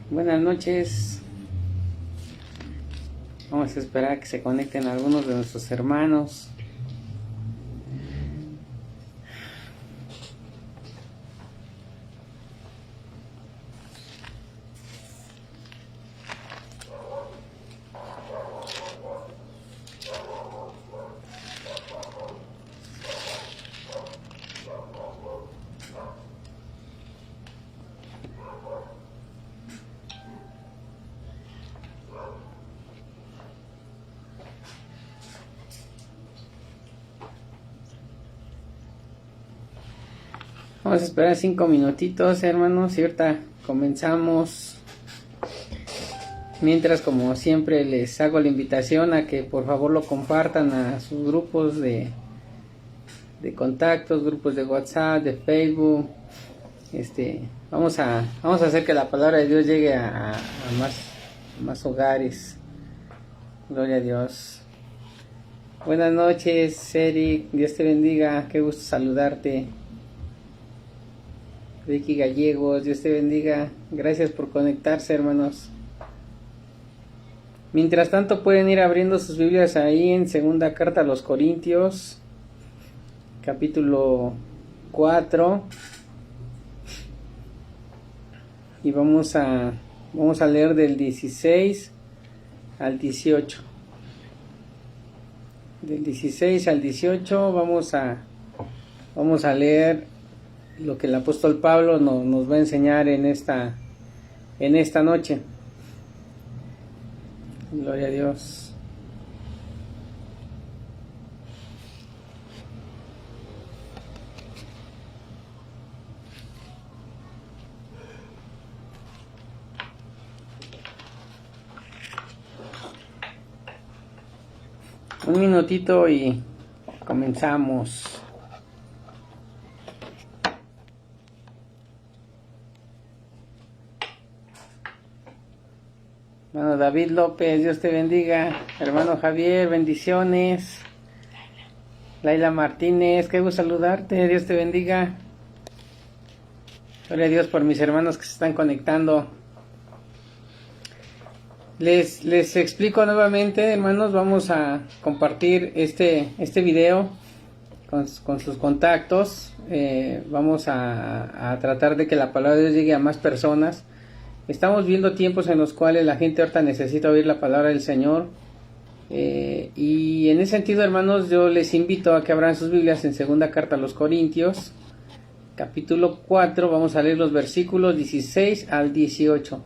Buenas noches. Vamos a esperar a que se conecten algunos de nuestros hermanos. Vamos a esperar 5 minutitos, hermanos, y ahorita comenzamos. Mientras, como siempre, les hago la invitación a que por favor lo compartan a sus grupos de contactos, grupos de WhatsApp, de Facebook. Vamos a hacer que la palabra de Dios llegue a más hogares. Gloria a Dios. Buenas noches, Eric. Dios te bendiga. Qué gusto saludarte. Ricky Gallegos, Dios te bendiga. Gracias por conectarse, hermanos. Mientras tanto, pueden ir abriendo sus Biblias ahí en segunda carta a los Corintios, capítulo 4. Y vamos a leer del 16 al 18. Del 16 al 18 vamos a leer lo que el apóstol Pablo nos va a enseñar en esta noche. Gloria a Dios. Un minutito y comenzamos. Hermano David López, Dios te bendiga. Hermano Javier, bendiciones. Laila Martínez, qué gusto saludarte, Dios te bendiga. Gloria a Dios por mis hermanos que se están conectando. Les explico nuevamente, hermanos, vamos a compartir este video con sus contactos. Vamos a tratar de que la palabra de Dios llegue a más personas. Estamos viendo tiempos en los cuales la gente ahorita necesita oír la palabra del Señor. Y en ese sentido, hermanos, yo les invito a que abran sus Biblias en segunda carta a los Corintios, capítulo 4. Vamos a leer los versículos 16 al 18.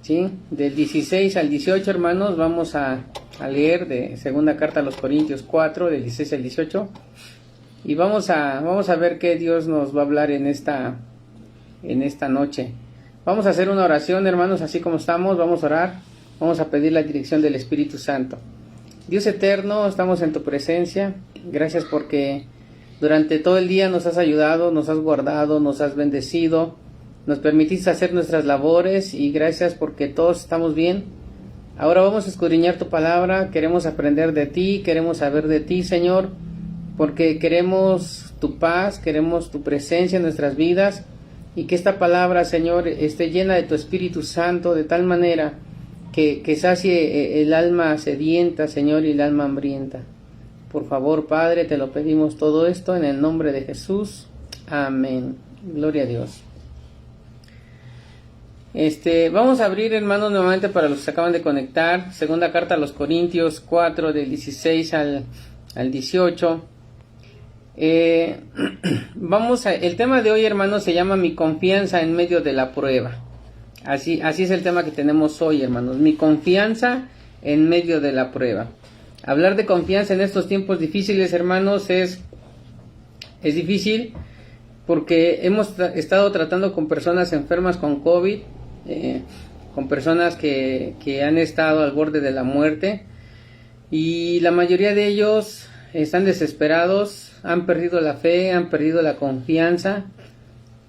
¿Sí? Del 16 al 18, hermanos, vamos a leer de segunda carta a los Corintios 4, del 16 al 18. Y vamos a ver qué Dios nos va a hablar en esta noche. Vamos a hacer una oración, hermanos, así como estamos. Vamos a orar, vamos a pedir la dirección del Espíritu Santo. Dios eterno, estamos en tu presencia. Gracias porque durante todo el día nos has ayudado, nos has guardado, nos has bendecido, nos permitiste hacer nuestras labores, y gracias porque todos estamos bien. Ahora vamos a escudriñar tu palabra, queremos aprender de ti, queremos saber de ti, Señor, porque queremos tu paz, queremos tu presencia en nuestras vidas. Y que esta palabra, Señor, esté llena de tu Espíritu Santo, de tal manera que sacie el alma sedienta, Señor, y el alma hambrienta. Por favor, Padre, te lo pedimos todo esto en el nombre de Jesús. Amén. Gloria a Dios. Vamos a abrir, hermanos, nuevamente para los que se acaban de conectar. Segunda carta a los Corintios 4, del 16 al 18. El tema de hoy, hermanos, se llama mi confianza en medio de la prueba. Así es el tema que tenemos hoy, hermanos. Mi confianza en medio de la prueba. Hablar de confianza en estos tiempos difíciles, hermanos, es difícil porque hemos estado tratando con personas enfermas con COVID, con personas que han estado al borde de la muerte, y la mayoría de ellos están desesperados. Han perdido la fe, han perdido la confianza.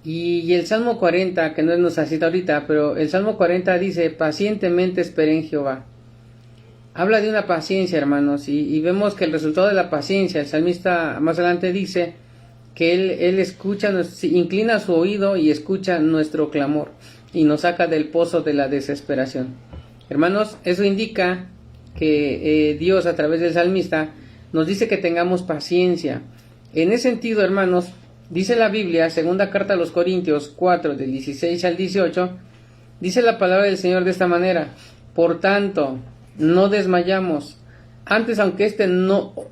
Y el Salmo 40, que no es nuestra cita ahorita, pero el Salmo 40 dice: pacientemente esperé en Jehová. Habla de una paciencia, hermanos, y vemos que el resultado de la paciencia, el salmista más adelante dice que Él escucha, inclina su oído y escucha nuestro clamor y nos saca del pozo de la desesperación. Hermanos, eso indica que Dios, a través del salmista, nos dice que tengamos paciencia. En ese sentido, hermanos, dice la Biblia, segunda carta a los Corintios 4, del 16 al 18, dice la palabra del Señor de esta manera: por tanto, no desmayamos. Antes, aunque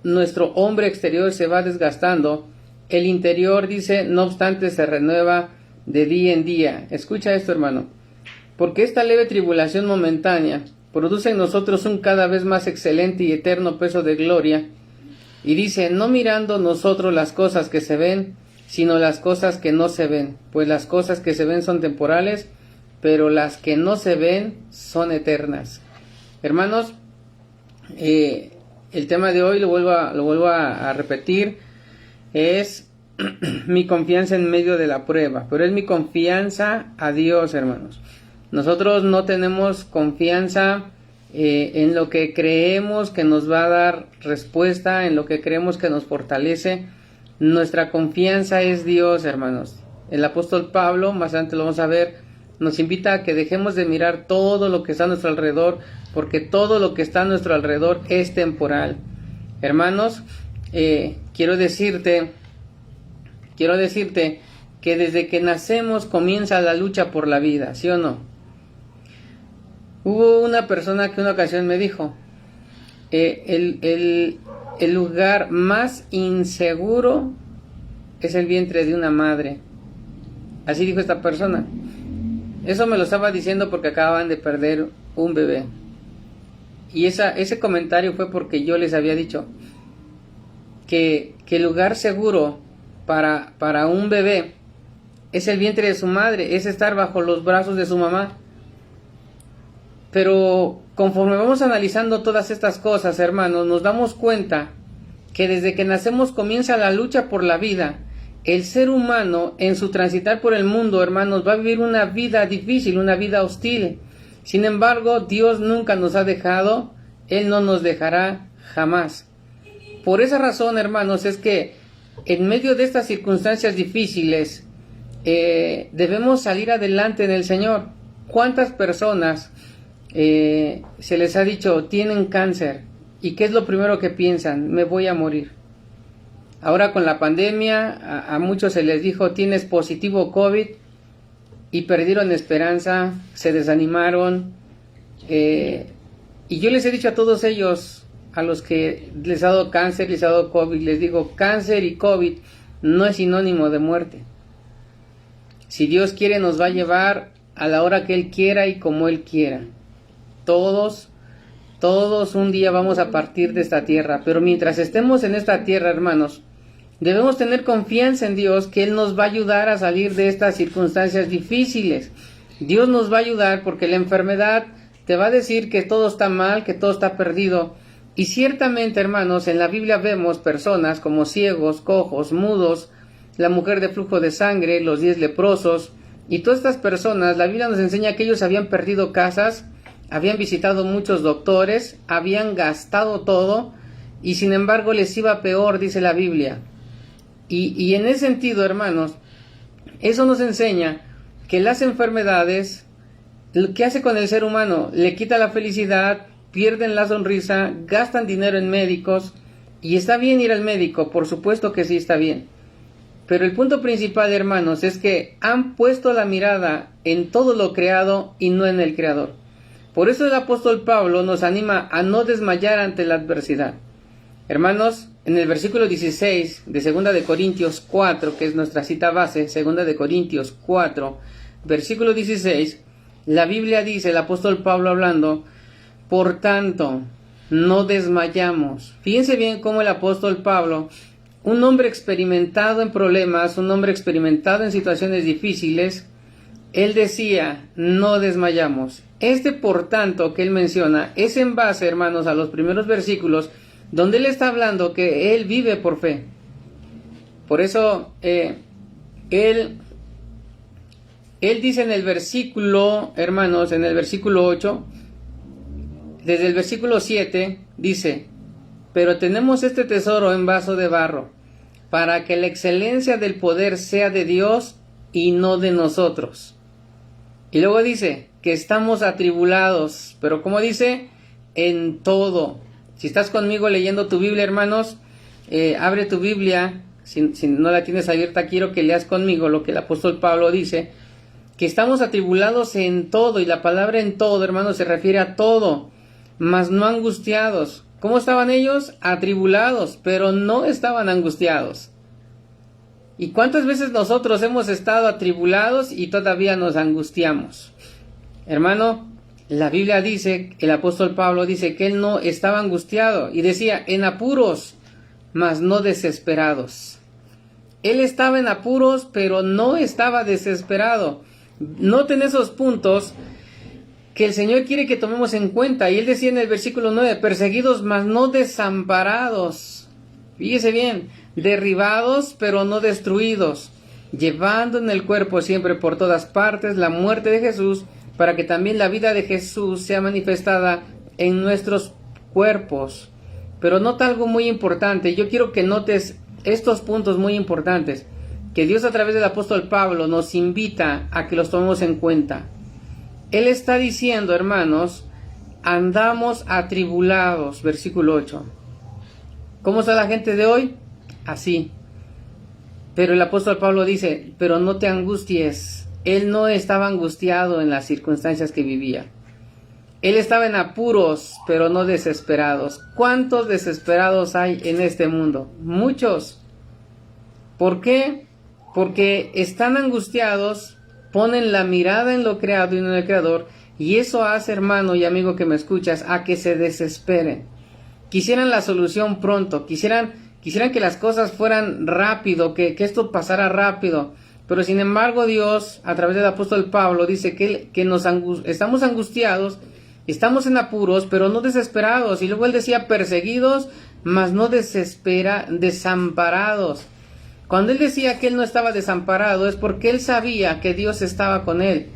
nuestro hombre exterior se va desgastando, el interior, dice, no obstante, se renueva de día en día. Escucha esto, hermano. Porque esta leve tribulación momentánea produce en nosotros un cada vez más excelente y eterno peso de gloria. Y dice, no mirando nosotros las cosas que se ven, sino las cosas que no se ven. Pues las cosas que se ven son temporales, pero las que no se ven son eternas. Hermanos, el tema de hoy, lo vuelvo a repetir, es mi confianza en medio de la prueba, pero es mi confianza a Dios, hermanos. Nosotros no tenemos confianza en lo que creemos que nos va a dar respuesta, en lo que creemos que nos fortalece. Nuestra confianza es Dios, hermanos. El apóstol Pablo, más adelante lo vamos a ver, nos invita a que dejemos de mirar todo lo que está a nuestro alrededor, porque todo lo que está a nuestro alrededor es temporal. Hermanos, quiero decirte que desde que nacemos comienza la lucha por la vida, ¿sí o no? Hubo una persona que una ocasión me dijo, el lugar más inseguro es el vientre de una madre. Así dijo esta persona. Eso me lo estaba diciendo porque acababan de perder un bebé. Y ese comentario fue porque yo les había dicho que el lugar seguro para un bebé es el vientre de su madre, es estar bajo los brazos de su mamá. Pero conforme vamos analizando todas estas cosas, hermanos, nos damos cuenta que desde que nacemos comienza la lucha por la vida. El ser humano, en su transitar por el mundo, hermanos, va a vivir una vida difícil, una vida hostil. Sin embargo, Dios nunca nos ha dejado, Él no nos dejará jamás. Por esa razón, hermanos, es que en medio de estas circunstancias difíciles, debemos salir adelante en el Señor. ¿Cuántas personas se les ha dicho, tienen cáncer? ¿Y qué es lo primero que piensan? Me voy a morir. Ahora con la pandemia, a muchos se les dijo, tienes positivo COVID, y perdieron esperanza, se desanimaron. Y yo les he dicho a todos ellos, a los que les ha dado cáncer, les ha dado COVID, les digo, cáncer y COVID no es sinónimo de muerte. Si Dios quiere, nos va a llevar a la hora que Él quiera y como Él quiera. Todos un día vamos a partir de esta tierra, pero mientras estemos en esta tierra, hermanos, debemos tener confianza en Dios, que Él nos va a ayudar a salir de estas circunstancias difíciles. Dios nos va a ayudar porque la enfermedad te va a decir que todo está mal, que todo está perdido. Y ciertamente, hermanos, en la Biblia vemos personas como ciegos, cojos, mudos, la mujer de flujo de sangre, los 10 leprosos, y todas estas personas, la Biblia nos enseña que ellos habían perdido casas, habían visitado muchos doctores, habían gastado todo, y sin embargo les iba peor, dice la Biblia. Y en ese sentido, hermanos, eso nos enseña que las enfermedades, ¿qué hace con el ser humano? Le quita la felicidad, pierden la sonrisa, gastan dinero en médicos. Y está bien ir al médico, por supuesto que sí está bien. Pero el punto principal, hermanos, es que han puesto la mirada en todo lo creado y no en el Creador. Por eso el apóstol Pablo nos anima a no desmayar ante la adversidad. Hermanos, en el versículo 16 de 2 de Corintios 4, que es nuestra cita base, 2 de Corintios 4, versículo 16, la Biblia dice, el apóstol Pablo hablando, por tanto, no desmayamos. Fíjense bien cómo el apóstol Pablo, un hombre experimentado en problemas, un hombre experimentado en situaciones difíciles, él decía, no desmayamos. Por tanto, que él menciona, es en base, hermanos, a los primeros versículos, donde él está hablando que él vive por fe. Por eso, él dice en el versículo, hermanos, en el versículo 8, desde el versículo 7, dice, pero tenemos este tesoro en vaso de barro, para que la excelencia del poder sea de Dios y no de nosotros. Y luego dice que estamos atribulados, pero como dice, en todo. Si estás conmigo leyendo tu Biblia, hermanos, abre tu Biblia. Si no la tienes abierta, quiero que leas conmigo lo que el apóstol Pablo dice, que estamos atribulados en todo, y la palabra en todo, hermanos, se refiere a todo, mas no angustiados. ¿Cómo estaban ellos? Atribulados, pero no estaban angustiados. ¿Y cuántas veces nosotros hemos estado atribulados y todavía nos angustiamos? Hermano, la Biblia dice, el apóstol Pablo dice que él no estaba angustiado, y decía, en apuros, mas no desesperados. Él estaba en apuros, pero no estaba desesperado. Noten esos puntos que el Señor quiere que tomemos en cuenta. Y él decía en el versículo 9, perseguidos, mas no desamparados. Fíjese bien, derribados, pero no destruidos, llevando en el cuerpo siempre por todas partes la muerte de Jesús, para que también la vida de Jesús sea manifestada en nuestros cuerpos. Pero nota algo muy importante. Yo quiero que notes estos puntos muy importantes, que Dios a través del apóstol Pablo nos invita a que los tomemos en cuenta. Él está diciendo, hermanos, andamos atribulados, versículo 8. ¿Cómo está la gente de hoy? Así. Pero el apóstol Pablo dice, pero no te angusties. Él no estaba angustiado en las circunstancias que vivía. Él estaba en apuros, pero no desesperados. ¿Cuántos desesperados hay en este mundo? Muchos. ¿Por qué? Porque están angustiados, ponen la mirada en lo creado y no en el creador, y eso hace, hermano y amigo que me escuchas, a que se desesperen. Quisieran la solución pronto, quisieran que las cosas fueran rápido, que esto pasara rápido. Pero sin embargo Dios, a través del apóstol Pablo, dice que estamos angustiados, estamos en apuros, pero no desesperados. Y luego él decía perseguidos, mas no desamparados. Cuando él decía que él no estaba desamparado, es porque él sabía que Dios estaba con él.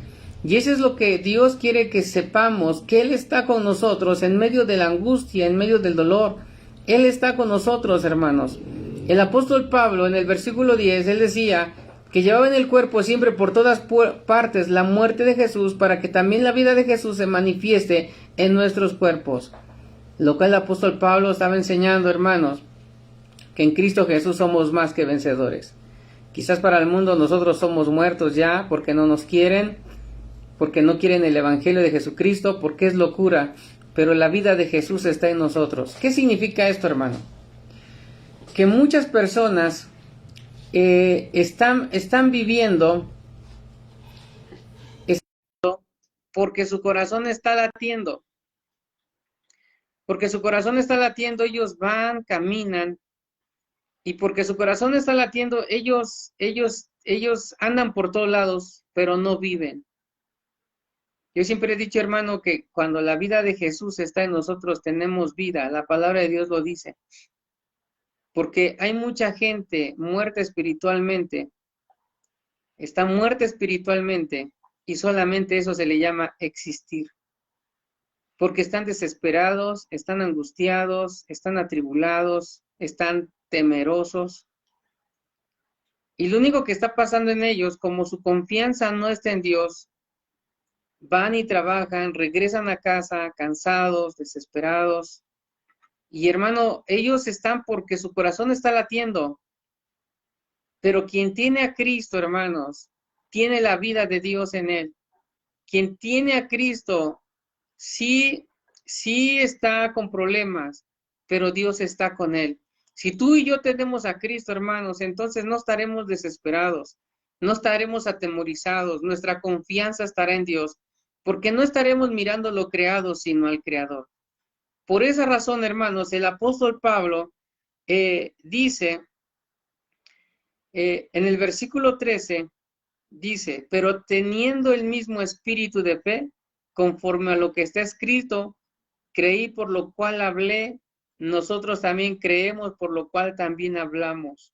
Y eso es lo que Dios quiere que sepamos, que Él está con nosotros en medio de la angustia, en medio del dolor. Él está con nosotros, hermanos. El apóstol Pablo, en el versículo 10, él decía que llevaba en el cuerpo siempre por todas partes la muerte de Jesús, para que también la vida de Jesús se manifieste en nuestros cuerpos. Lo cual el apóstol Pablo estaba enseñando, hermanos, que en Cristo Jesús somos más que vencedores. Quizás para el mundo nosotros somos muertos ya, porque no nos quieren, porque no quieren el evangelio de Jesucristo, porque es locura, pero la vida de Jesús está en nosotros. ¿Qué significa esto, hermano? Que muchas personas están viviendo porque su corazón está latiendo. Porque su corazón está latiendo, ellos van, caminan, y porque su corazón está latiendo, ellos andan por todos lados, pero no viven. Yo siempre he dicho, hermano, que cuando la vida de Jesús está en nosotros, tenemos vida. La palabra de Dios lo dice. Porque hay mucha gente muerta espiritualmente. Está muerta espiritualmente, y solamente eso se le llama existir. Porque están desesperados, están angustiados, están atribulados, están temerosos. Y lo único que está pasando en ellos, como su confianza no está en Dios, van y trabajan, regresan a casa cansados, desesperados. Y hermano, ellos están porque su corazón está latiendo. Pero quien tiene a Cristo, hermanos, tiene la vida de Dios en él. Quien tiene a Cristo, sí está con problemas, pero Dios está con él. Si tú y yo tenemos a Cristo, hermanos, entonces no estaremos desesperados, no estaremos atemorizados, nuestra confianza estará en Dios, porque no estaremos mirando lo creado, sino al Creador. Por esa razón, hermanos, el apóstol Pablo dice, en el versículo 13, dice, pero teniendo el mismo espíritu de fe, conforme a lo que está escrito, creí por lo cual hablé, nosotros también creemos por lo cual también hablamos,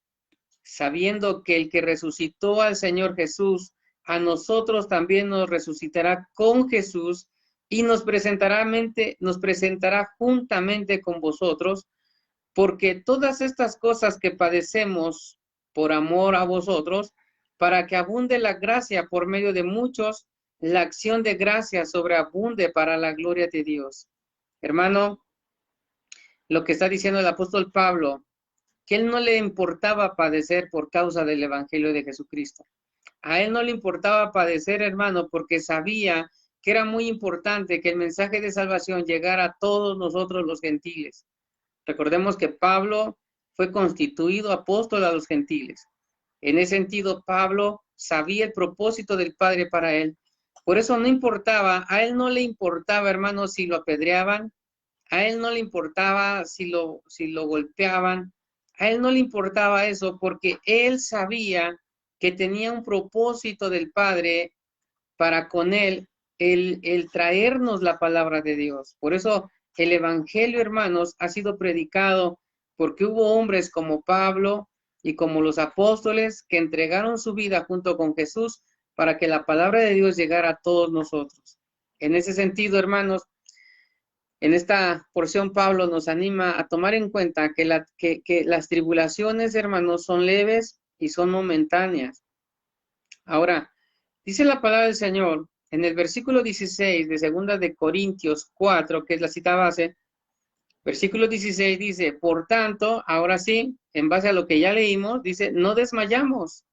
sabiendo que el que resucitó al Señor Jesús, a nosotros también nos resucitará con Jesús y nos presentará juntamente con vosotros. porque todas estas cosas que padecemos por amor a vosotros, para que abunde la gracia por medio de muchos, la acción de gracia sobreabunde para la gloria de Dios. Hermano, lo que está diciendo el apóstol Pablo, que él no le importaba padecer por causa del evangelio de Jesucristo. A él no le importaba padecer, hermano, porque sabía que era muy importante que el mensaje de salvación llegara a todos nosotros los gentiles. Recordemos que Pablo fue constituido apóstol a los gentiles. En ese sentido, Pablo sabía el propósito del Padre para él. Por eso no importaba, a él no le importaba, hermano, si lo apedreaban, a él no le importaba si lo golpeaban, a él no le importaba eso, porque él sabía que tenía un propósito del Padre para con él, el traernos la palabra de Dios. Por eso el Evangelio, hermanos, ha sido predicado porque hubo hombres como Pablo y como los apóstoles que entregaron su vida junto con Jesús para que la palabra de Dios llegara a todos nosotros. En ese sentido, hermanos, en esta porción Pablo nos anima a tomar en cuenta que las tribulaciones, hermanos, son leves y son momentáneas. Ahora, dice la palabra del Señor en el versículo 16 de 2 de Corintios 4, que es la cita base. Versículo 16 dice, por tanto, ahora sí, en base a lo que ya leímos, dice, no desmayamos.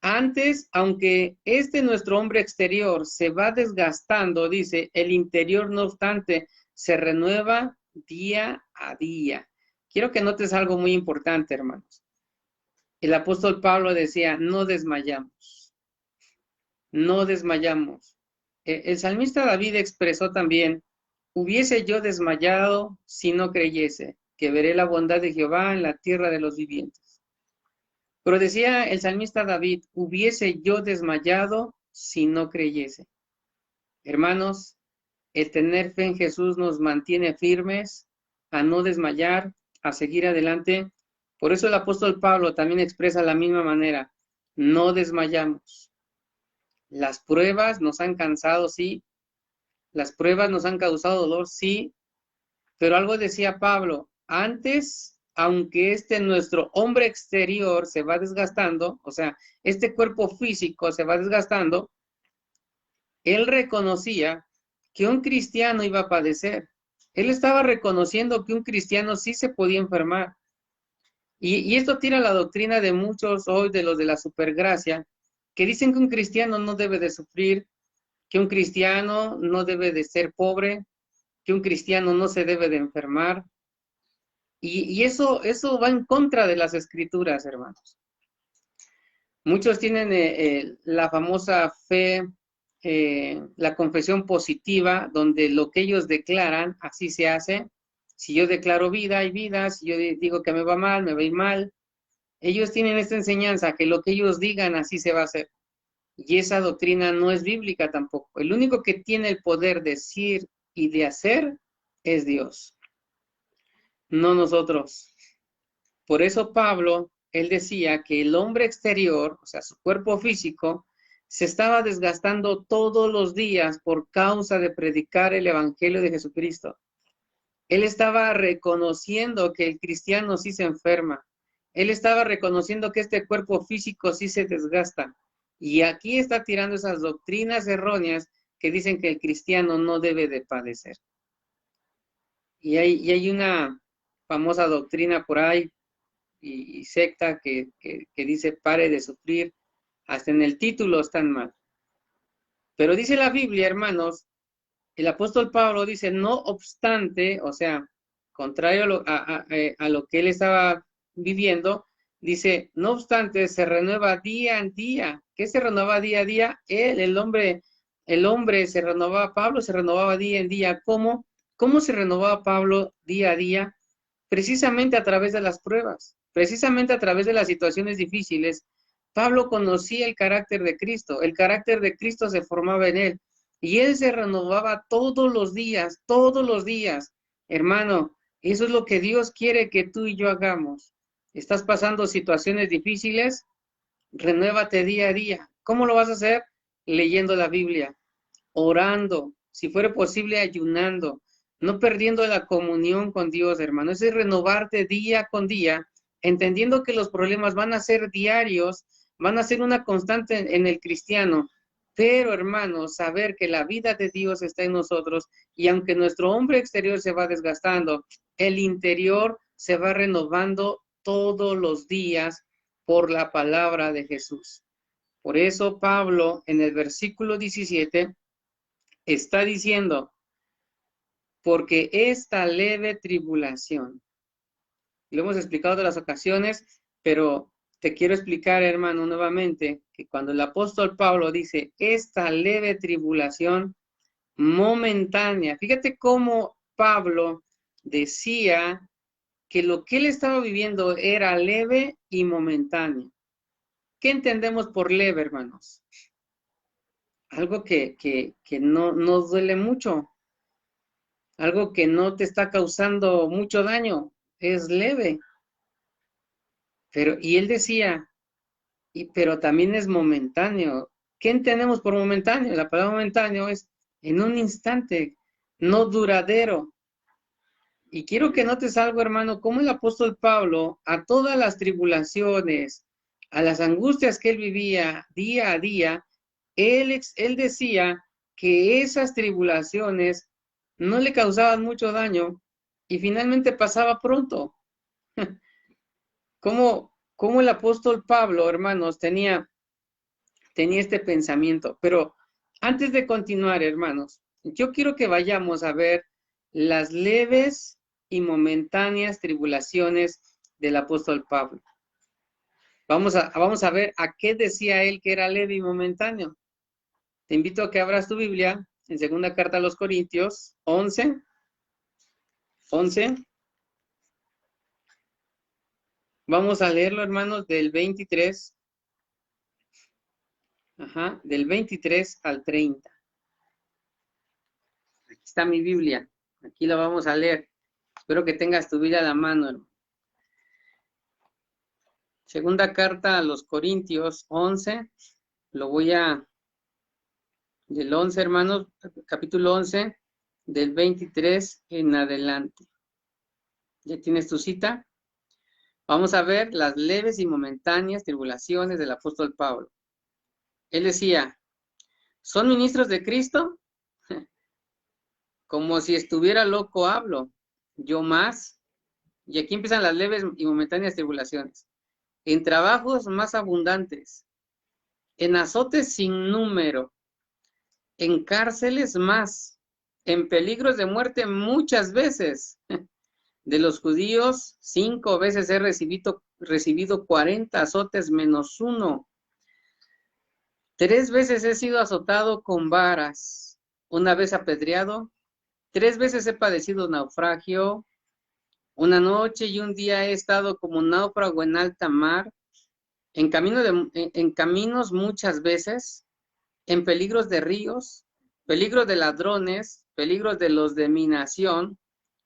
Antes, aunque nuestro hombre exterior se va desgastando, dice, el interior, no obstante, se renueva día a día. Quiero que notes algo muy importante, hermanos. El apóstol Pablo decía, no desmayamos. No desmayamos. El salmista David expresó también, hubiese yo desmayado si no creyese, que veré la bondad de Jehová en la tierra de los vivientes. Pero decía el salmista David, hubiese yo desmayado si no creyese. Hermanos, el tener fe en Jesús nos mantiene firmes a no desmayar, a seguir adelante. Por eso el apóstol Pablo también expresa de la misma manera, no desmayamos. Las pruebas nos han cansado, sí. Las pruebas nos han causado dolor, sí. Pero algo decía Pablo, antes, aunque nuestro hombre exterior se va desgastando, o sea, este cuerpo físico se va desgastando, él reconocía que un cristiano iba a padecer. Él estaba reconociendo que un cristiano sí se podía enfermar. Y esto tira la doctrina de muchos hoy, de los de la supergracia, que dicen que un cristiano no debe de sufrir, que un cristiano no debe de ser pobre, que un cristiano no se debe de enfermar. Y eso va en contra de las escrituras, hermanos. Muchos tienen la famosa fe, la confesión positiva, donde lo que ellos declaran, así se hace. Si yo declaro vida, hay vida. Si yo digo que me va mal, me va a ir mal. Ellos tienen esta enseñanza, que lo que ellos digan, así se va a hacer. Y esa doctrina no es bíblica tampoco. El único que tiene el poder de decir y de hacer es Dios, no nosotros. Por eso Pablo, él decía que el hombre exterior, o sea, su cuerpo físico, se estaba desgastando todos los días por causa de predicar el evangelio de Jesucristo. Él estaba reconociendo que el cristiano sí se enferma. Él estaba reconociendo que este cuerpo físico sí se desgasta. Y aquí está tirando esas doctrinas erróneas que dicen que el cristiano no debe de padecer. Y hay una famosa doctrina por ahí y secta que dice pare de sufrir. Hasta en el título están mal. Pero dice la Biblia, hermanos, el apóstol Pablo dice, no obstante, o sea, contrario a lo que él estaba viviendo, dice, no obstante, se renueva día en día. ¿Qué se renueva día a día? El hombre se renovaba, Pablo se renovaba día en día. ¿Cómo? ¿Cómo se renovaba Pablo día a día? Precisamente a través de las pruebas, precisamente a través de las situaciones difíciles. Pablo conocía el carácter de Cristo se formaba en él. Y él se renovaba todos los días, todos los días. Hermano, eso es lo que Dios quiere que tú y yo hagamos. ¿Estás pasando situaciones difíciles? Renuévate día a día. ¿Cómo lo vas a hacer? Leyendo la Biblia, orando, si fuera posible ayunando, no perdiendo la comunión con Dios, hermano. Es renovarte día con día, entendiendo que los problemas van a ser diarios, van a ser una constante en el cristiano. Pero, hermano, saber que la vida de Dios está en nosotros y aunque nuestro hombre exterior se va desgastando, el interior se va renovando todos los días por la palabra de Jesús. Por eso Pablo en el versículo 17 está diciendo, porque esta leve tribulación, lo hemos explicado de las ocasiones, pero te quiero explicar, hermano, nuevamente, que cuando el apóstol Pablo dice, esta leve tribulación momentánea, fíjate cómo Pablo decía que lo que él estaba viviendo era leve y momentáneo. ¿Qué entendemos por leve, hermanos? Algo que no duele mucho, algo que no te está causando mucho daño, es leve. Pero, y él decía, pero también es momentáneo. ¿Qué entendemos por momentáneo? La palabra momentáneo es en un instante, no duradero. Y quiero que notes algo, hermano, como el apóstol Pablo, a todas las tribulaciones, a las angustias que él vivía día a día, él decía que esas tribulaciones no le causaban mucho daño y finalmente pasaba pronto. ¿Cómo el apóstol Pablo, hermanos, tenía este pensamiento? Pero antes de continuar, hermanos, yo quiero que vayamos a ver las leves y momentáneas tribulaciones del apóstol Pablo. Vamos a ver a qué decía él que era leve y momentáneo. Te invito a que abras tu Biblia en segunda carta a los Corintios 11. Vamos a leerlo, hermanos, del 23. Del 23 al 30. Aquí está mi Biblia. Aquí la vamos a leer. Espero que tengas tu Biblia a la mano, hermano. Segunda carta a los Corintios 11. Lo voy a... Del 11, hermanos, capítulo 11, del 23 en adelante. ¿Ya tienes tu cita? Vamos a ver las leves y momentáneas tribulaciones del apóstol Pablo. Él decía, ¿son ministros de Cristo? Como si estuviera loco hablo. Yo más. Y aquí empiezan las leves y momentáneas tribulaciones. En trabajos más abundantes, en azotes sin número, en cárceles más, en peligros de muerte muchas veces. De los judíos, 5 veces he recibido 40 azotes menos 1. 3 veces he sido azotado con varas, 1 vez apedreado, 3 veces he padecido naufragio, 1 noche y 1 día he estado como náufrago en alta mar, en caminos muchas veces, en peligros de ríos, peligros de ladrones, peligros de los de mi nación,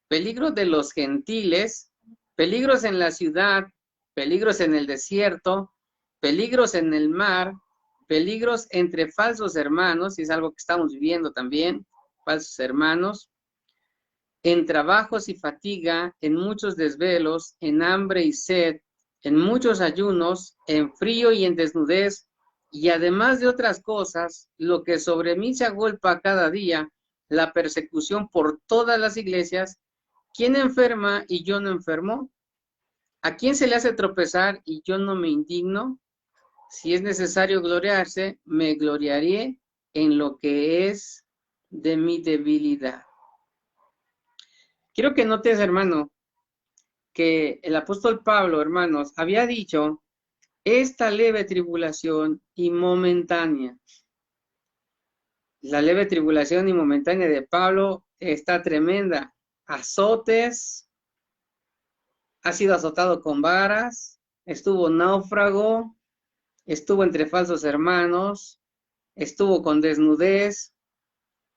peligros de los gentiles, peligros en la ciudad, peligros en el desierto, peligros en el mar, peligros entre falsos hermanos, y es algo que estamos viviendo también, falsos hermanos, en trabajos y fatiga, en muchos desvelos, en hambre y sed, en muchos ayunos, en frío y en desnudez, y además de otras cosas, lo que sobre mí se agolpa cada día, la persecución por todas las iglesias. ¿Quién enferma y yo no enfermo? ¿A quién se le hace tropezar y yo no me indigno? Si es necesario gloriarse, me gloriaré en lo que es de mi debilidad. Quiero que notes, hermano, que el apóstol Pablo, hermanos, había dicho, esta leve tribulación y momentánea. La leve tribulación y momentánea de Pablo está tremenda. Azotes, ha sido azotado con varas, estuvo náufrago, estuvo entre falsos hermanos, estuvo con desnudez,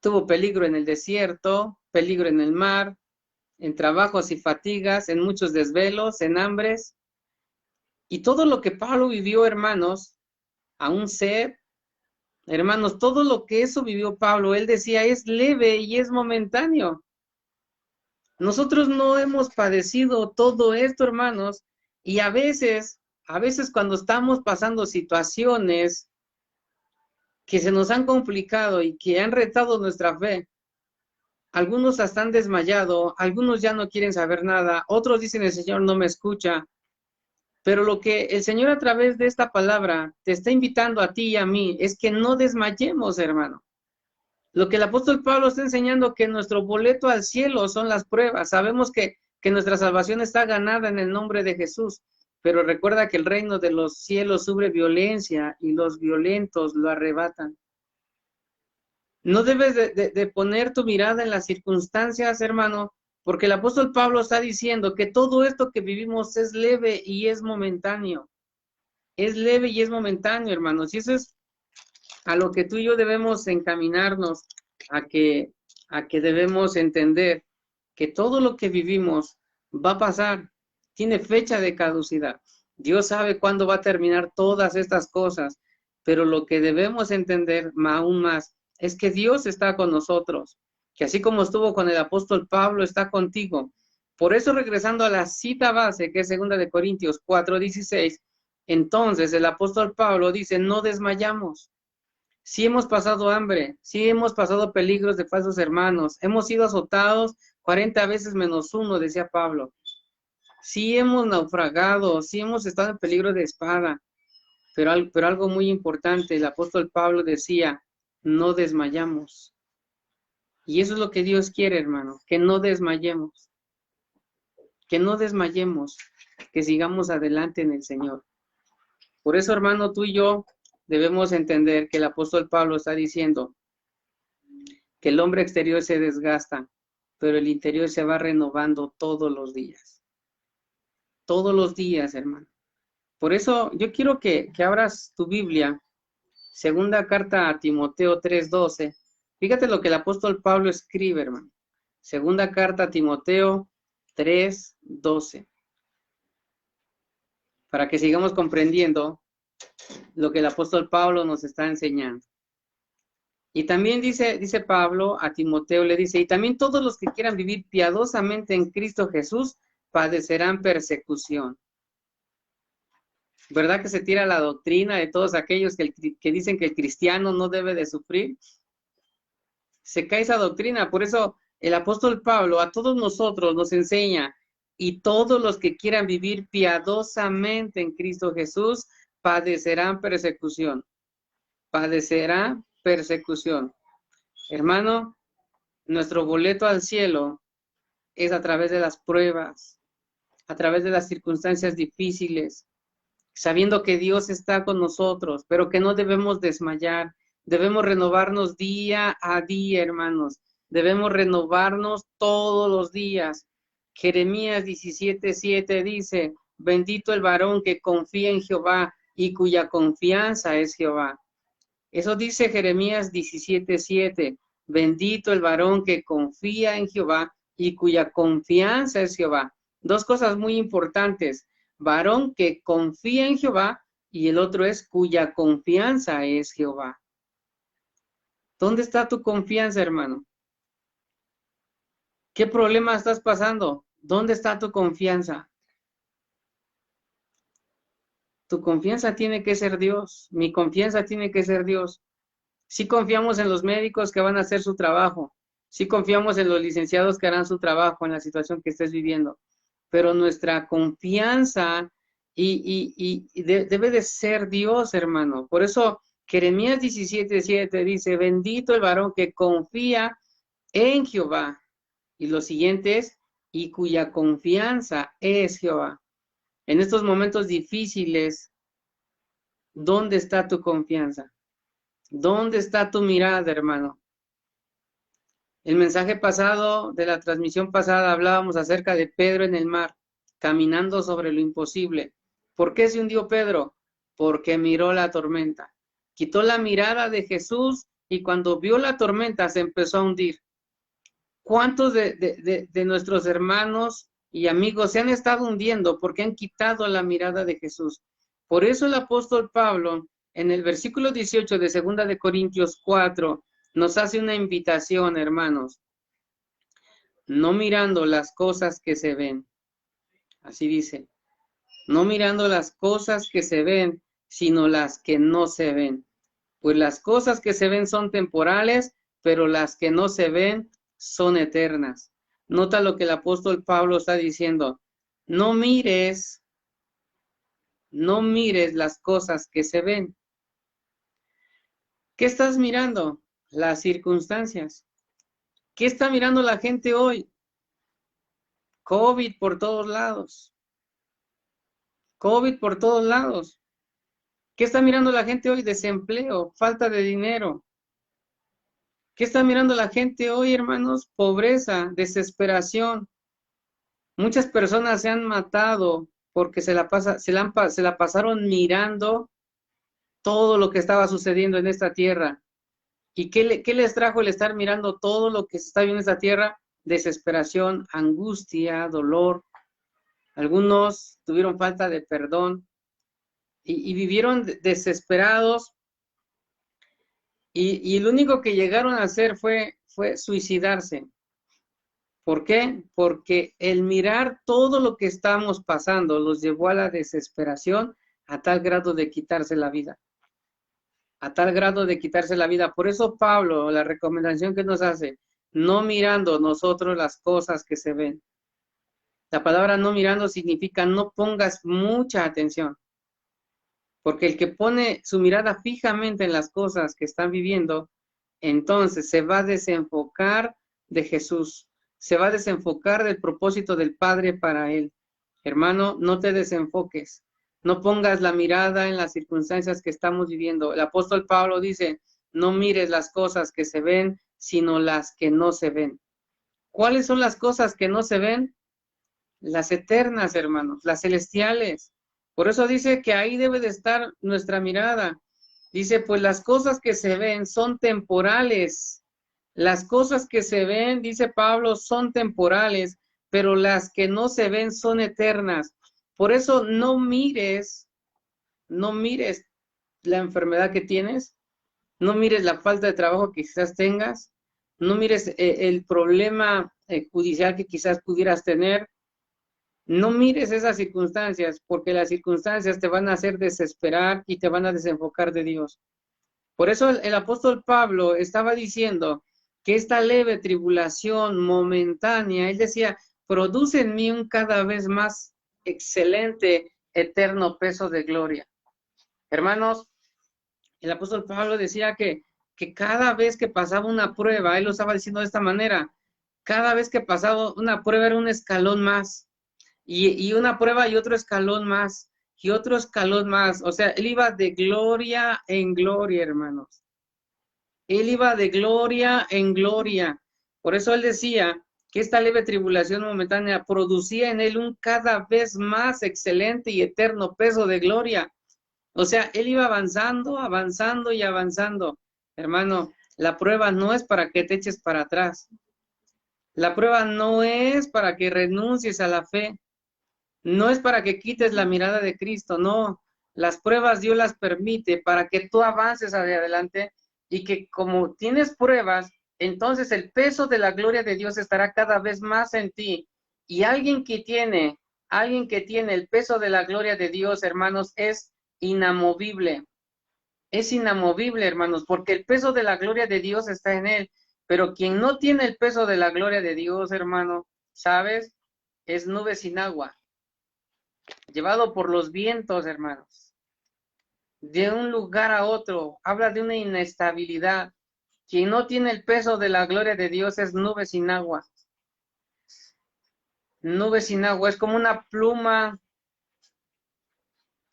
tuvo peligro en el desierto, peligro en el mar, en trabajos y fatigas, en muchos desvelos, en hambres. Y todo lo que Pablo vivió, hermanos, aún sed, hermanos, todo lo que eso vivió Pablo, él decía, es leve y es momentáneo. Nosotros no hemos padecido todo esto, hermanos, y a veces cuando estamos pasando situaciones que se nos han complicado y que han retado nuestra fe, algunos hasta han desmayado, algunos ya no quieren saber nada, otros dicen el Señor no me escucha, pero lo que el Señor a través de esta palabra te está invitando a ti y a mí es que no desmayemos, hermano. Lo que el apóstol Pablo está enseñando, que nuestro boleto al cielo son las pruebas. Sabemos que nuestra salvación está ganada en el nombre de Jesús, pero recuerda que el reino de los cielos sufre violencia y los violentos lo arrebatan. No debes de poner tu mirada en las circunstancias, hermano, porque el apóstol Pablo está diciendo que todo esto que vivimos es leve y es momentáneo. Es leve y es momentáneo, hermanos. Y eso es a lo que tú y yo debemos encaminarnos, a que, a que debemos entender que todo lo que vivimos va a pasar, tiene fecha de caducidad. Dios sabe cuándo va a terminar todas estas cosas, pero lo que debemos entender aún más es que Dios está con nosotros, que así como estuvo con el apóstol Pablo, está contigo. Por eso, regresando a la cita base, que es 2 de Corintios 4:16, entonces el apóstol Pablo dice, no desmayamos. Sí hemos pasado hambre, sí hemos pasado peligros de falsos hermanos, hemos sido azotados 40 veces menos uno, decía Pablo. Sí hemos naufragado, sí hemos estado en peligro de espada, pero algo muy importante, el apóstol Pablo decía, no desmayamos. Y eso es lo que Dios quiere, hermano, que no desmayemos, que sigamos adelante en el Señor. Por eso, hermano, tú y yo debemos entender que el apóstol Pablo está diciendo que el hombre exterior se desgasta, pero el interior se va renovando todos los días. Todos los días, hermano. Por eso yo quiero que abras tu Biblia, segunda carta a Timoteo 3:12. Fíjate lo que el apóstol Pablo escribe, hermano. Segunda carta a Timoteo 3:12. Para que sigamos comprendiendo lo que el apóstol Pablo nos está enseñando. Y también dice Pablo a Timoteo, le dice, y también todos los que quieran vivir piadosamente en Cristo Jesús padecerán persecución. ¿Verdad que se tira la doctrina de todos aquellos que dicen que el cristiano no debe de sufrir? Se cae esa doctrina, por eso el apóstol Pablo a todos nosotros nos enseña, y todos los que quieran vivir piadosamente en Cristo Jesús padecerán persecución. Padecerá persecución. Hermano, nuestro boleto al cielo es a través de las pruebas, a través de las circunstancias difíciles, sabiendo que Dios está con nosotros, pero que no debemos desmayar. Debemos renovarnos día a día, hermanos. Debemos renovarnos todos los días. Jeremías 17:7 dice, bendito el varón que confía en Jehová y cuya confianza es Jehová. Eso dice Jeremías 17:7. Bendito el varón que confía en Jehová y cuya confianza es Jehová. Dos cosas muy importantes. Varón que confía en Jehová y el otro es cuya confianza es Jehová. ¿Dónde está tu confianza, hermano? ¿Qué problema estás pasando? ¿Dónde está tu confianza? Tu confianza tiene que ser Dios. Mi confianza tiene que ser Dios. Sí confiamos en los médicos que van a hacer su trabajo. Sí confiamos en los licenciados que harán su trabajo en la situación que estés viviendo. Pero nuestra confianza debe de ser Dios, hermano. Por eso Jeremías 17:7 dice, bendito el varón que confía en Jehová. Y lo siguiente es, y cuya confianza es Jehová. En estos momentos difíciles, ¿dónde está tu confianza? ¿Dónde está tu mirada, hermano? El mensaje pasado, de la transmisión pasada, hablábamos acerca de Pedro en el mar, caminando sobre lo imposible. ¿Por qué se hundió Pedro? Porque miró la tormenta. Quitó la mirada de Jesús y cuando vio la tormenta se empezó a hundir. ¿Cuántos de nuestros hermanos y amigos se han estado hundiendo porque han quitado la mirada de Jesús? Por eso el apóstol Pablo, en el versículo 18 de 2 de Corintios 4, nos hace una invitación, hermanos. no mirando las cosas que se ven. Así dice, no mirando las cosas que se ven, sino las que no se ven. Pues las cosas que se ven son temporales, pero las que no se ven son eternas. Nota lo que el apóstol Pablo está diciendo. No mires, no mires las cosas que se ven. ¿Qué estás mirando? Las circunstancias. ¿Qué está mirando la gente hoy? COVID por todos lados. COVID por todos lados. ¿Qué está mirando la gente hoy? Desempleo, falta de dinero. ¿Qué está mirando la gente hoy, hermanos? Pobreza, desesperación. Muchas personas se han matado porque se la pasaron mirando todo lo que estaba sucediendo en esta tierra. ¿Y qué les trajo el estar mirando todo lo que se está viendo en esta tierra? Desesperación, angustia, dolor. Algunos tuvieron falta de perdón y vivieron desesperados y lo único que llegaron a hacer fue suicidarse. ¿Por qué? Porque el mirar todo lo que estamos pasando los llevó a la desesperación a tal grado de quitarse la vida. A tal grado de quitarse la vida. Por eso Pablo, la recomendación que nos hace, no mirando nosotros las cosas que se ven. La palabra no mirando significa no pongas mucha atención. Porque el que pone su mirada fijamente en las cosas que están viviendo, entonces se va a desenfocar de Jesús, se va a desenfocar del propósito del Padre para él. Hermano, no te desenfoques, no pongas la mirada en las circunstancias que estamos viviendo. El apóstol Pablo dice, no mires las cosas que se ven, sino las que no se ven. ¿Cuáles son las cosas que no se ven? Las eternas, hermanos, las celestiales. Por eso dice que ahí debe de estar nuestra mirada. Dice, pues las cosas que se ven son temporales. Las cosas que se ven, dice Pablo, son temporales, pero las que no se ven son eternas. Por eso no mires la enfermedad que tienes, no mires la falta de trabajo que quizás tengas, no mires el problema judicial que quizás pudieras tener. No mires esas circunstancias, porque las circunstancias te van a hacer desesperar y te van a desenfocar de Dios. Por eso el apóstol Pablo estaba diciendo que esta leve tribulación momentánea, él decía, produce en mí un cada vez más excelente, eterno peso de gloria. Hermanos, el apóstol Pablo decía que cada vez que pasaba una prueba, él lo estaba diciendo de esta manera, cada vez que pasaba una prueba era un escalón más. Y una prueba y otro escalón más, y otro escalón más. O sea, él iba de gloria en gloria, hermanos. Él iba de gloria en gloria. Por eso él decía que esta leve tribulación momentánea producía en él un cada vez más excelente y eterno peso de gloria. O sea, él iba avanzando, avanzando y avanzando. Hermano, la prueba no es para que te eches para atrás. La prueba no es para que renuncies a la fe. No es para que quites la mirada de Cristo, no. Las pruebas Dios las permite para que tú avances hacia adelante y que como tienes pruebas, entonces el peso de la gloria de Dios estará cada vez más en ti. Y alguien que tiene el peso de la gloria de Dios, hermanos, es inamovible. Es inamovible, hermanos, porque el peso de la gloria de Dios está en él. Pero quien no tiene el peso de la gloria de Dios, hermano, ¿sabes? Es nube sin agua. Llevado por los vientos, hermanos, de un lugar a otro, habla de una inestabilidad. Quien no tiene el peso de la gloria de Dios es nube sin agua. Nube sin agua, es como una pluma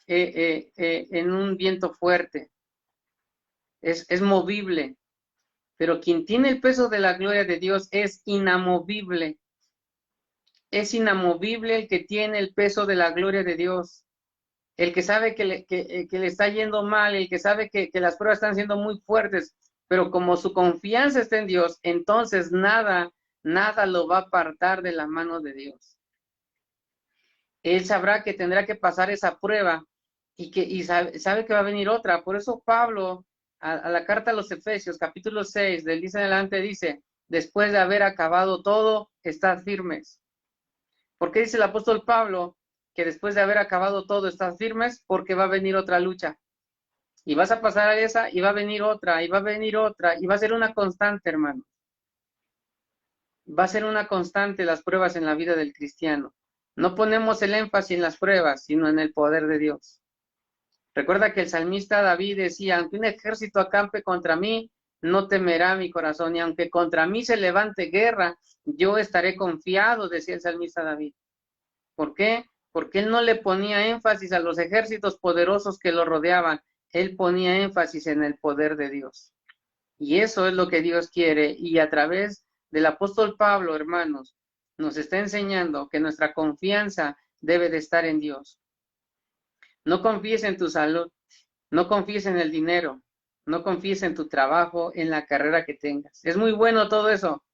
en un viento fuerte. Es movible, pero quien tiene el peso de la gloria de Dios es inamovible. Es inamovible el que tiene el peso de la gloria de Dios. El que sabe que le está yendo mal, el que sabe que las pruebas están siendo muy fuertes, pero como su confianza está en Dios, entonces nada lo va a apartar de la mano de Dios. Él sabrá que tendrá que pasar esa prueba y sabe que va a venir otra. Por eso Pablo, a la carta a los Efesios, capítulo 6, del 10 en adelante, dice, después de haber acabado todo, estad firmes. ¿Por qué dice el apóstol Pablo que después de haber acabado todo estás firmes? Porque va a venir otra lucha. Y vas a pasar a esa y va a venir otra, y va a venir otra, y va a ser una constante, hermano. Va a ser una constante las pruebas en la vida del cristiano. No ponemos el énfasis en las pruebas, sino en el poder de Dios. Recuerda que el salmista David decía, aunque un ejército acampe contra mí, no temerá mi corazón, y aunque contra mí se levante guerra, yo estaré confiado, decía el salmista David. ¿Por qué? Porque él no le ponía énfasis a los ejércitos poderosos que lo rodeaban, él ponía énfasis en el poder de Dios. Y eso es lo que Dios quiere, y a través del apóstol Pablo, hermanos, nos está enseñando que nuestra confianza debe de estar en Dios. No confíes en tu salud, no confíes en el dinero, no confíes en tu trabajo, en la carrera que tengas. Es muy bueno todo eso,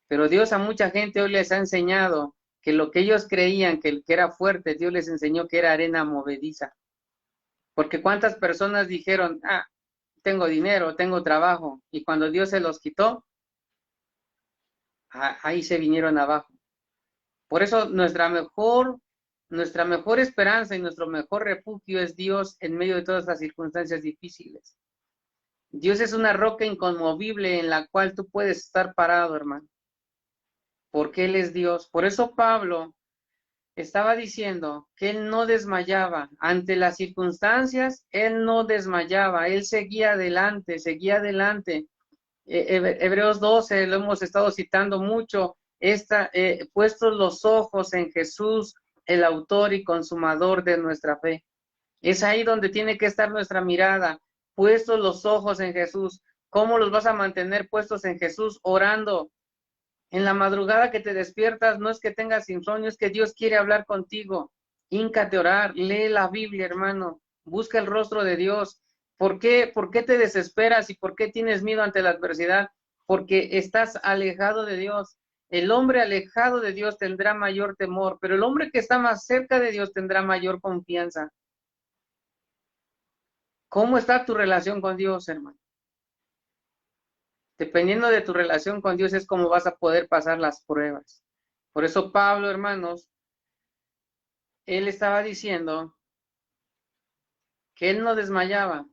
pero Dios a mucha gente hoy les ha enseñado que lo que ellos creían que era fuerte, Dios les enseñó que era arena movediza. Porque cuántas personas dijeron, tengo dinero, tengo trabajo, y cuando Dios se los quitó, ahí se vinieron abajo. Por eso nuestra mejor esperanza y nuestro mejor refugio es Dios en medio de todas las circunstancias difíciles. Dios es una roca inconmovible en la cual tú puedes estar parado, hermano. Porque Él es Dios. Por eso Pablo estaba diciendo que él no desmayaba. Ante las circunstancias, él no desmayaba. Él seguía adelante, seguía adelante. Hebreos 12, lo hemos estado citando mucho, puestos los ojos en Jesús, el autor y consumador de nuestra fe. Es ahí donde tiene que estar nuestra mirada, puestos los ojos en Jesús. ¿Cómo los vas a mantener puestos en Jesús? Orando. En la madrugada que te despiertas, no es que tengas insomnio, es que Dios quiere hablar contigo. Híncate a orar, lee la Biblia, hermano, busca el rostro de Dios. ¿Por qué te desesperas y por qué tienes miedo ante la adversidad? Porque estás alejado de Dios. El hombre alejado de Dios tendrá mayor temor, pero el hombre que está más cerca de Dios tendrá mayor confianza. ¿Cómo está tu relación con Dios, hermano? Dependiendo de tu relación con Dios es como vas a poder pasar las pruebas. Por eso Pablo, hermanos, él estaba diciendo que él no desmayaba,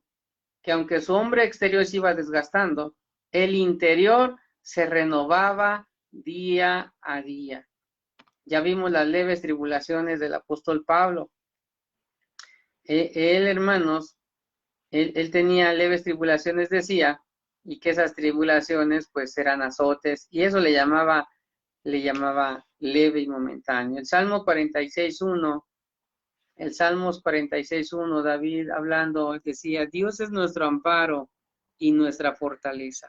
que aunque su hombre exterior se iba desgastando, el interior se renovaba día a día. Ya vimos las leves tribulaciones del apóstol Pablo. Él, hermanos, él tenía leves tribulaciones, decía, y que esas tribulaciones pues eran azotes, y eso le llamaba leve y momentáneo. El Salmo 46.1, el Salmos 46.1, David hablando, decía, Dios es nuestro amparo y nuestra fortaleza,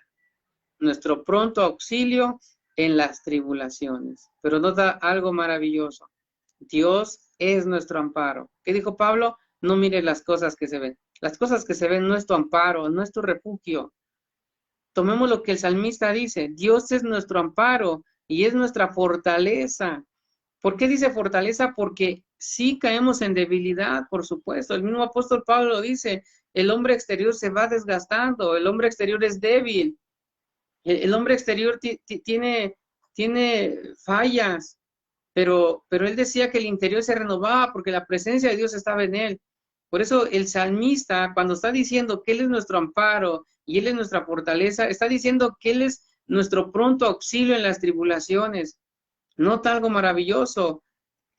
nuestro pronto auxilio en las tribulaciones. Pero nota algo maravilloso, Dios es nuestro amparo. ¿Qué dijo Pablo? No mires las cosas que se ven. Las cosas que se ven no es tu amparo, no es tu refugio. Tomemos lo que el salmista dice, Dios es nuestro amparo y es nuestra fortaleza. ¿Por qué dice fortaleza? Porque sí caemos en debilidad, por supuesto. El mismo apóstol Pablo dice, el hombre exterior se va desgastando, el hombre exterior es débil, el hombre exterior tiene fallas, pero él decía que el interior se renovaba porque la presencia de Dios estaba en él. Por eso el salmista, cuando está diciendo que Él es nuestro amparo y Él es nuestra fortaleza, está diciendo que Él es nuestro pronto auxilio en las tribulaciones. Nota algo maravilloso.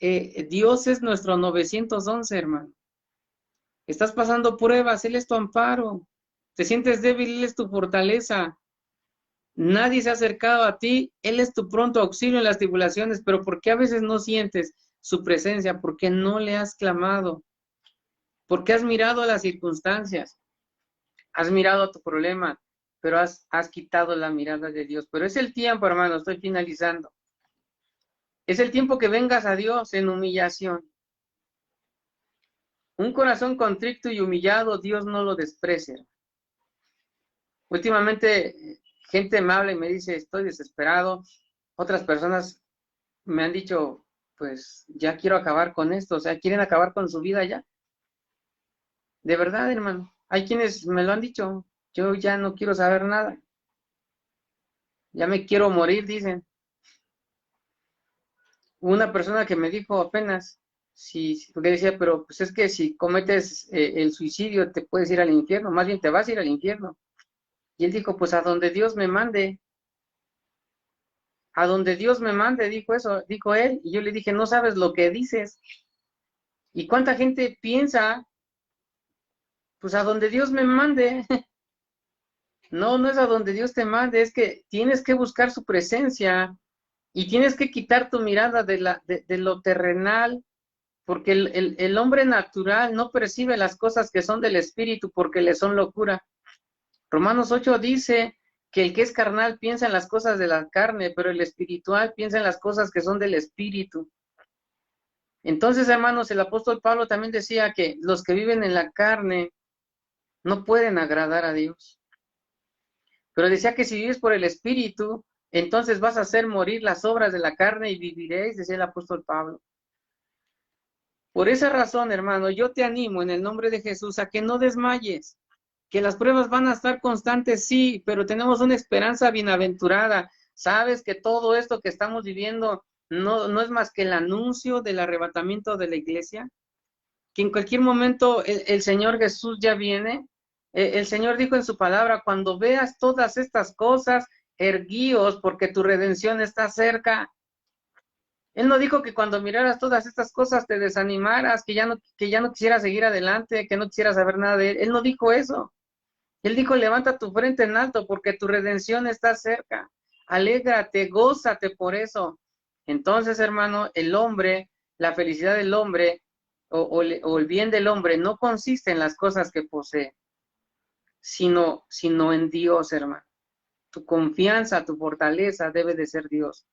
Dios es nuestro 911, hermano. Estás pasando pruebas, Él es tu amparo. Te sientes débil, Él es tu fortaleza. Nadie se ha acercado a ti, Él es tu pronto auxilio en las tribulaciones, pero ¿por qué a veces no sientes su presencia? Porque no le has clamado. Porque has mirado las circunstancias, has mirado tu problema, pero has quitado la mirada de Dios. Pero es el tiempo, hermano, estoy finalizando. Es el tiempo que vengas a Dios en humillación. Un corazón contrito y humillado, Dios no lo desprecia. Últimamente, gente me habla y me dice, estoy desesperado. Otras personas me han dicho, pues ya quiero acabar con esto, o sea, quieren acabar con su vida ya. De verdad, hermano. Hay quienes me lo han dicho, yo ya no quiero saber nada. ya me quiero morir, dicen. Una persona que me dijo apenas, porque decía, pero pues es que si cometes el suicidio te puedes ir al infierno, más bien te vas a ir al infierno. Y él dijo, pues a donde Dios me mande, a donde Dios me mande, dijo eso, dijo él. Y yo le dije, no sabes lo que dices. ¿Y cuánta gente piensa, pues a donde Dios me mande? No, no es a donde Dios te mande, es que tienes que buscar su presencia y tienes que quitar tu mirada de lo terrenal, porque el hombre natural no percibe las cosas que son del espíritu porque le son locura. Romanos 8 dice que el que es carnal piensa en las cosas de la carne, pero el espiritual piensa en las cosas que son del espíritu. Entonces, hermanos, el apóstol Pablo también decía que los que viven en la carne no pueden agradar a Dios. Pero decía que si vives por el espíritu, entonces vas a hacer morir las obras de la carne y viviréis, decía el apóstol Pablo. Por esa razón, hermano, yo te animo en el nombre de Jesús a que no desmayes, que las pruebas van a estar constantes, sí, pero tenemos una esperanza bienaventurada. Sabes que todo esto que estamos viviendo no es más que el anuncio del arrebatamiento de la iglesia, que en cualquier momento el Señor Jesús ya viene. El Señor dijo en su palabra, cuando veas todas estas cosas, erguíos, porque tu redención está cerca. Él no dijo que cuando miraras todas estas cosas te desanimaras, que ya no quisieras seguir adelante, que no quisieras saber nada de él. Él no dijo eso. Él dijo, levanta tu frente en alto porque tu redención está cerca. Alégrate, gózate por eso. Entonces, hermano, el hombre, la felicidad del hombre o el bien del hombre no consiste en las cosas que posee, sino en Dios, hermano. Tu confianza, tu fortaleza debe de ser Dios.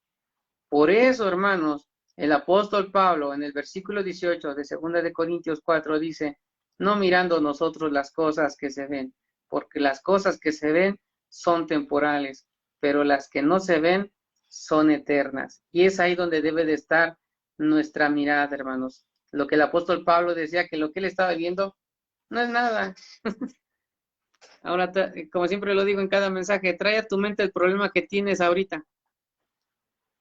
Por eso, hermanos, el apóstol Pablo en el versículo 18 de 2 de Corintios 4 dice, no mirando nosotros las cosas que se ven, porque las cosas que se ven son temporales, pero las que no se ven son eternas. Y es ahí donde debe de estar nuestra mirada, hermanos. Lo que el apóstol Pablo decía, que lo que él estaba viendo no es nada. Ahora, como siempre lo digo en cada mensaje, trae a tu mente el problema que tienes ahorita.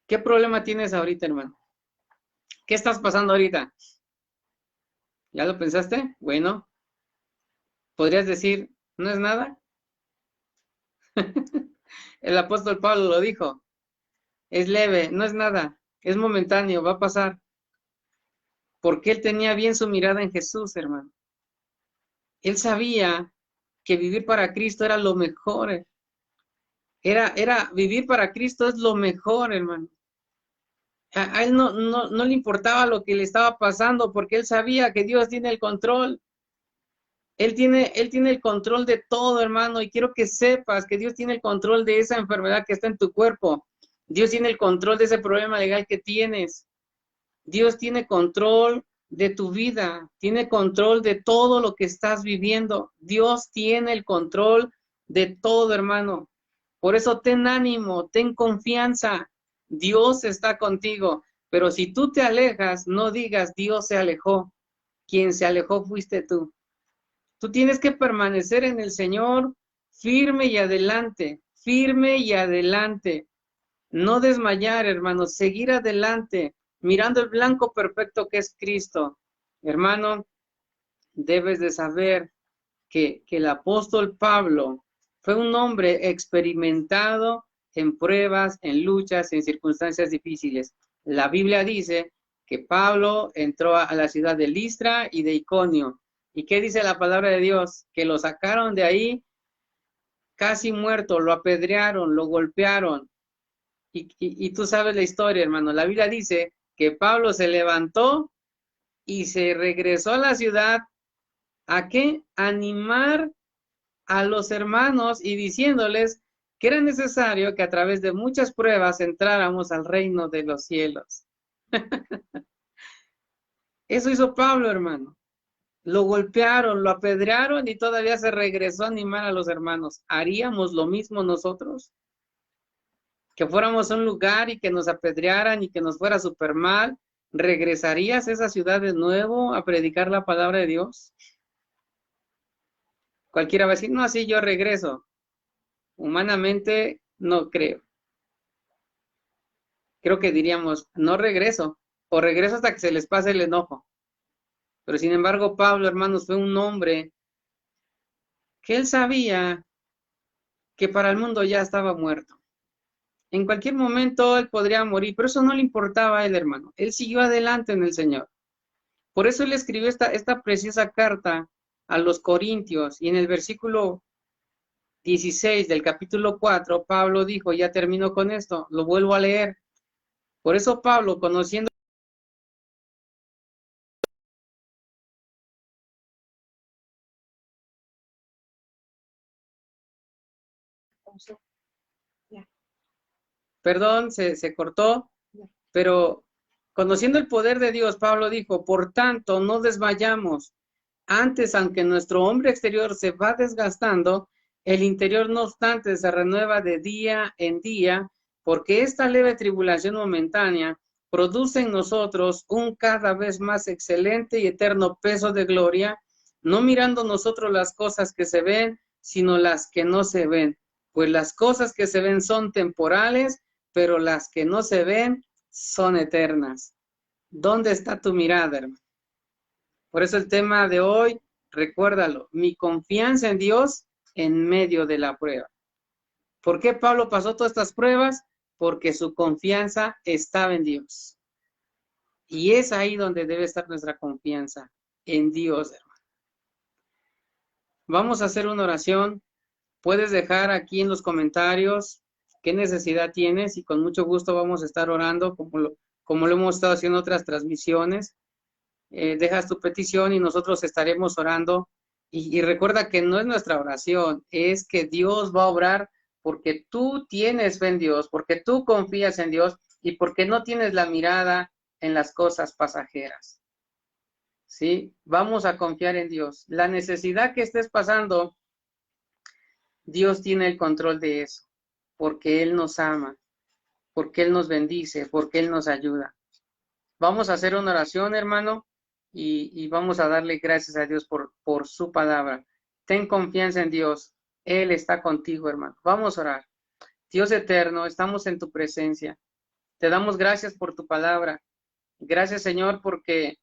¿Qué problema tienes ahorita, hermano? ¿Qué estás pasando ahorita? ¿Ya lo pensaste? Bueno, podrías decir, ¿no es nada? El apóstol Pablo lo dijo, es leve, no es nada, es momentáneo, va a pasar. Porque él tenía bien su mirada en Jesús, hermano. Él sabía que vivir para Cristo era lo mejor. Vivir para Cristo es lo mejor, hermano. A él no le importaba lo que le estaba pasando porque él sabía que Dios tiene el control. Él tiene el control de todo, hermano, y quiero que sepas que Dios tiene el control de esa enfermedad que está en tu cuerpo. Dios tiene el control de ese problema legal que tienes. Dios tiene control de tu vida, tiene control de todo lo que estás viviendo. Dios tiene el control de todo, hermano. Por eso ten ánimo, ten confianza. Dios está contigo. Pero si tú te alejas, no digas Dios se alejó. Quien se alejó fuiste tú. Tú tienes que permanecer en el Señor firme y adelante, firme y adelante. No desmayar, hermanos, seguir adelante, mirando el blanco perfecto que es Cristo. Hermano, debes de saber que el apóstol Pablo fue un hombre experimentado en pruebas, en luchas, en circunstancias difíciles. La Biblia dice que Pablo entró a la ciudad de Listra y de Iconio. ¿Y qué dice la palabra de Dios? Que lo sacaron de ahí casi muerto, lo apedrearon, lo golpearon. Y tú sabes la historia, hermano. La Biblia dice que Pablo se levantó y se regresó a la ciudad. ¿A qué? Animar a los hermanos y diciéndoles que era necesario que a través de muchas pruebas entráramos al reino de los cielos. Eso hizo Pablo, hermano. Lo golpearon, lo apedrearon y todavía se regresó a animar a los hermanos. ¿Haríamos lo mismo nosotros? Que fuéramos a un lugar y que nos apedrearan y que nos fuera súper mal. ¿Regresarías a esa ciudad de nuevo a predicar la palabra de Dios? Cualquiera va a decir, no, así yo regreso. Humanamente no creo. creo que diríamos, no regreso, o regreso hasta que se les pase el enojo. Pero sin embargo, Pablo, hermanos, fue un hombre que él sabía que para el mundo ya estaba muerto. En cualquier momento él podría morir, pero eso no le importaba a él, hermano. Él siguió adelante en el Señor. Por eso él escribió esta preciosa carta a los Corintios, y en el versículo 16 del capítulo 4, Pablo dijo, ya termino con esto, lo vuelvo a leer. Por eso Pablo, conociendo perdón, se cortó, pero conociendo el poder de Dios, Pablo dijo, por tanto, no desmayamos. Antes, aunque nuestro hombre exterior se va desgastando, el interior, no obstante, se renueva de día en día, porque esta leve tribulación momentánea produce en nosotros un cada vez más excelente y eterno peso de gloria, no mirando nosotros las cosas que se ven, sino las que no se ven. Pues las cosas que se ven son temporales, pero las que no se ven son eternas. ¿Dónde está tu mirada, hermano? Por eso el tema de hoy, recuérdalo, mi confianza en Dios en medio de la prueba. ¿Por qué Pablo pasó todas estas pruebas? Porque su confianza estaba en Dios. Y es ahí donde debe estar nuestra confianza, en Dios, hermano. Vamos a hacer una oración. Puedes dejar aquí en los comentarios qué necesidad tienes y con mucho gusto vamos a estar orando como lo hemos estado haciendo en otras transmisiones. Dejas tu petición y nosotros estaremos orando. Y recuerda que no es nuestra oración, es que Dios va a obrar porque tú tienes fe en Dios, porque tú confías en Dios y porque no tienes la mirada en las cosas pasajeras. ¿Sí? Vamos a confiar en Dios. La necesidad que estés pasando, Dios tiene el control de eso, porque Él nos ama, porque Él nos bendice, porque Él nos ayuda. Vamos a hacer una oración, hermano, y vamos a darle gracias a Dios por su palabra. Ten confianza en Dios. Él está contigo, hermano. Vamos a orar. Dios eterno, estamos en tu presencia. Te damos gracias por tu palabra. Gracias, Señor, porque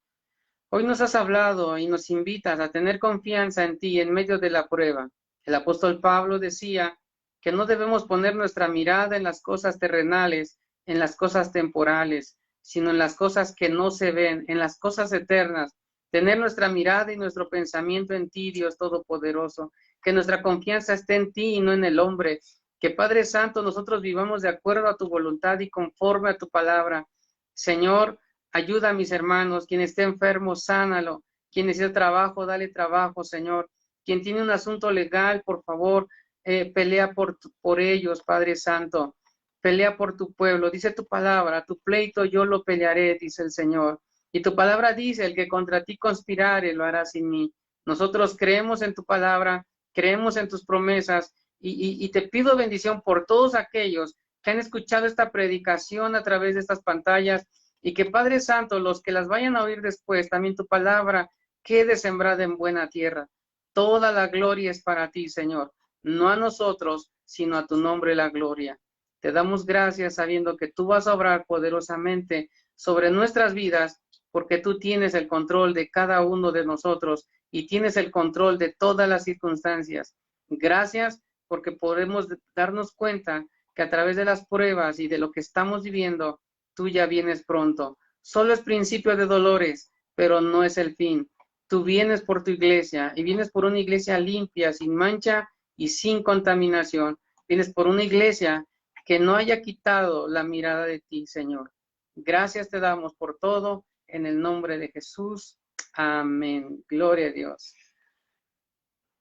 hoy nos has hablado y nos invitas a tener confianza en ti en medio de la prueba. El apóstol Pablo decía que no debemos poner nuestra mirada en las cosas terrenales, en las cosas temporales, sino en las cosas que no se ven, en las cosas eternas. Tener nuestra mirada y nuestro pensamiento en ti, Dios Todopoderoso. Que nuestra confianza esté en ti y no en el hombre. Que Padre Santo, nosotros vivamos de acuerdo a tu voluntad y conforme a tu palabra. Señor, ayuda a mis hermanos. Quien esté enfermo, sánalo. Quien necesita trabajo, dale trabajo, Señor. Quien tiene un asunto legal, por favor, pelea por ellos, Padre Santo. Pelea por tu pueblo. Dice tu palabra, tu pleito yo lo pelearé, dice el Señor. Y tu palabra dice, el que contra ti conspirare lo hará sin mí. Nosotros creemos en tu palabra, creemos en tus promesas y te pido bendición por todos aquellos que han escuchado esta predicación a través de estas pantallas y que Padre Santo, los que las vayan a oír después, también tu palabra quede sembrada en buena tierra. Toda la gloria es para ti, Señor, no a nosotros, sino a tu nombre la gloria. Te damos gracias sabiendo que tú vas a obrar poderosamente sobre nuestras vidas, porque tú tienes el control de cada uno de nosotros y tienes el control de todas las circunstancias. Gracias porque podemos darnos cuenta que a través de las pruebas y de lo que estamos viviendo, tú ya vienes pronto. Solo es principio de dolores, pero no es el fin. Tú vienes por tu iglesia y vienes por una iglesia limpia, sin mancha y sin contaminación. Vienes por una iglesia que no haya quitado la mirada de ti, Señor. Gracias te damos por todo, en el nombre de Jesús. Amén. Gloria a Dios.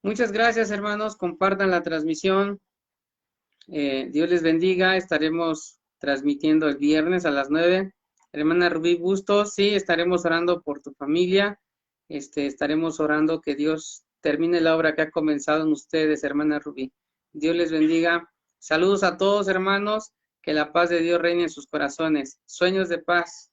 Muchas gracias, hermanos. Compartan la transmisión. Dios les bendiga. Estaremos transmitiendo el viernes a las 9. Hermana Rubí Bustos, sí, estaremos orando por tu familia. Estaremos orando que Dios termine la obra que ha comenzado en ustedes, hermana Rubí. Dios les bendiga. Saludos a todos, hermanos. Que la paz de Dios reine en sus corazones. Sueños de paz.